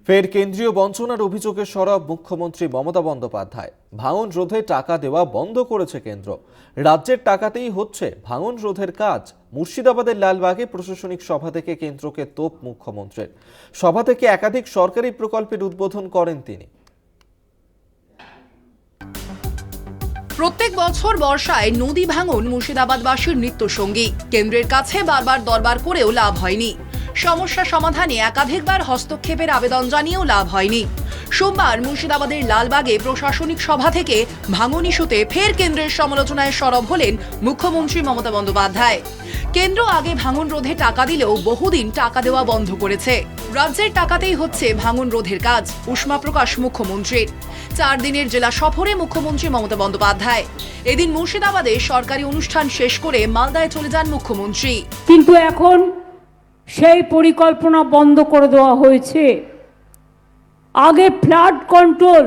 ফের কেন্দ্রীয় বঞ্চনার অভিযোগে সরব মুখ্যমন্ত্রী মমতা বন্দ্যোপাধ্যায়। ভাঙন রোধে টাকা দেওয়া বন্ধ করেছে কেন্দ্র। রাজ্যের টাকাতেই হচ্ছে ভাঙন রোধের কাজ। মুর্শিদাবাদের লালবাগে প্রশাসনিক সভা থেকে কেন্দ্রকে তোপ মুখ্যমন্ত্রীর। সভা থেকে একাধিক সরকারি প্রকল্পের উদ্বোধন করেন তিনি। প্রত্যেক বছর বর্ষায় নদী ভাঙন মুর্শিদাবাদবাসীর নিত্যসঙ্গী। কেন্দ্রের কাছে বারবার দরবার করেও লাভ হয়নি। সমস্যা সমাধানে একাধিকবার হস্তক্ষেপের আবেদন জানিয়েও লাভ হয়নি। সোমবার মুর্শিদাবাদের লালবাগে প্রশাসনিক সভা থেকে ভাঙন ইস্যুতে ফের কেন্দ্রের সমালোচনায় সরব হলেন মুখ্যমন্ত্রী মমতা বন্দ্যোপাধ্যায়। কেন্দ্র আগে ভাঙন রোধে টাকা দিলেও বহুদিন টাকা দেওয়া বন্ধ করেছে। রাজ্যের টাকাতেই হচ্ছে ভাঙন রোধের কাজ, উষ্মা প্রকাশ মুখ্যমন্ত্রীর। 4 দিনের জেলা সফরে মুখ্যমন্ত্রী মমতা বন্দ্যোপাধ্যায় এদিন মুর্শিদাবাদে সরকারি অনুষ্ঠান শেষ করে মালদায় চলে যান মুখ্যমন্ত্রী। কিন্তু এখন সেই পরিকল্পনা বন্ধ করে দেওয়া হয়েছে। আগে ফ্লাড কন্ট্রোল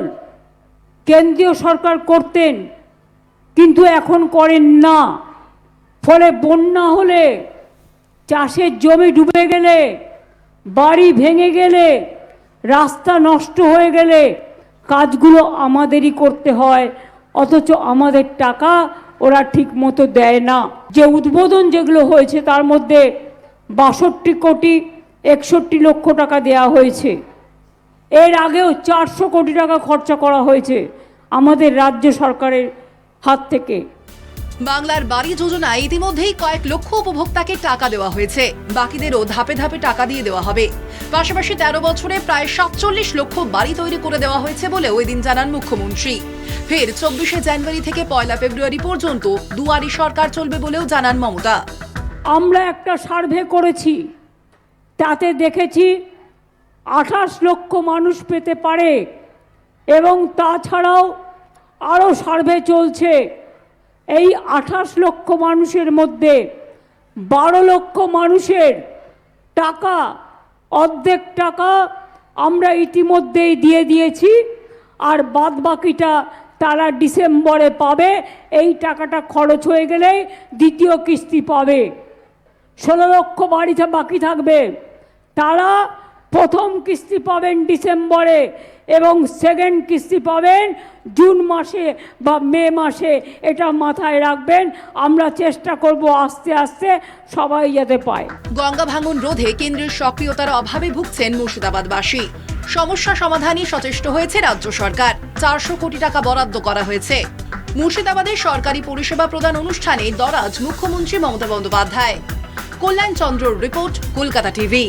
কেন্দ্রীয় সরকার করতেন, কিন্তু এখন করেন না। ফলে বন্যা হলে, চাষের জমি ডুবে গেলে, বাড়ি ভেঙে গেলে, রাস্তা নষ্ট হয়ে গেলে কাজগুলো আমাদেরই করতে হয়, অথচ আমাদের টাকা ওরা ঠিক মতো দেয় না। যে উদ্বোধন যেগুলো হয়েছে তার মধ্যে 62 কোটি 61 লক্ষ টাকা দেওয়া হয়েছে। এর আগেও 400 কোটি টাকা খরচা করা হয়েছে আমাদের রাজ্য সরকারের হাত থেকে। বাংলার বাড়ি যোজনায় ইতিমধ্যেই কয়েক লক্ষ উপভোক্তাকে টাকা দেওয়া হয়েছে। বাকিদেরও ধাপে ধাপে টাকা দিয়ে দেওয়া হবে। পাশাপাশি 13 বছরে প্রায় 47 লক্ষ বাড়ি তৈরি করে দেওয়া হয়েছে বলে ওই দিন জানান মুখ্যমন্ত্রী। ফের 24শে জানুয়ারি থেকে 1 ফেব্রুয়ারি পর্যন্ত দুয়ারি সরকার চলবে বলেও জানান মমতা। আমরা একটা সার্ভে করেছি, তাতে দেখেছি 28 লক্ষ মানুষ পেতে পারে, এবং তাছাড়াও আরও সার্ভে চলছে। এই 28 লক্ষ মানুষের মধ্যে 12 লক্ষ মানুষের টাকা, অর্ধেক টাকা আমরা ইতিমধ্যেই দিয়ে দিয়েছি, আর বাদ বাকিটা তারা ডিসেম্বরে পাবে। এই টাকাটা খরচ হয়ে গেলেই দ্বিতীয় কিস্তি পাবে। 16 লক্ষ বাড়িতে বাকি থাকবে, তারা প্রথম কিস্তি পাবেন ডিসেম্বরে এবং সেকেন্ড কিস্তি পাবেন জুন মাসে বা মে মাসে। এটা মাথায় রাখবেন। আমরা চেষ্টা করব আস্তে আস্তে সবাই যাতে পায়। গঙ্গা ভাঙন রোধে কেন্দ্রের সক্রিয়তার অভাবে ভুগছেন মুর্শিদাবাদবাসী। সমস্যা সমাধানে সচেষ্ট হয়েছে রাজ্য সরকার। 400 কোটি টাকা বরাদ্দ করা হয়েছে। মুর্শিদাবাদের সরকারি পরিষেবা প্রদান অনুষ্ঠানে দরাজ মুখ্যমন্ত্রী মমতা বন্দ্যোপাধ্যায়। কল্যাণ চন্দ্রর রিপোর্ট, কলকাতা টিভি।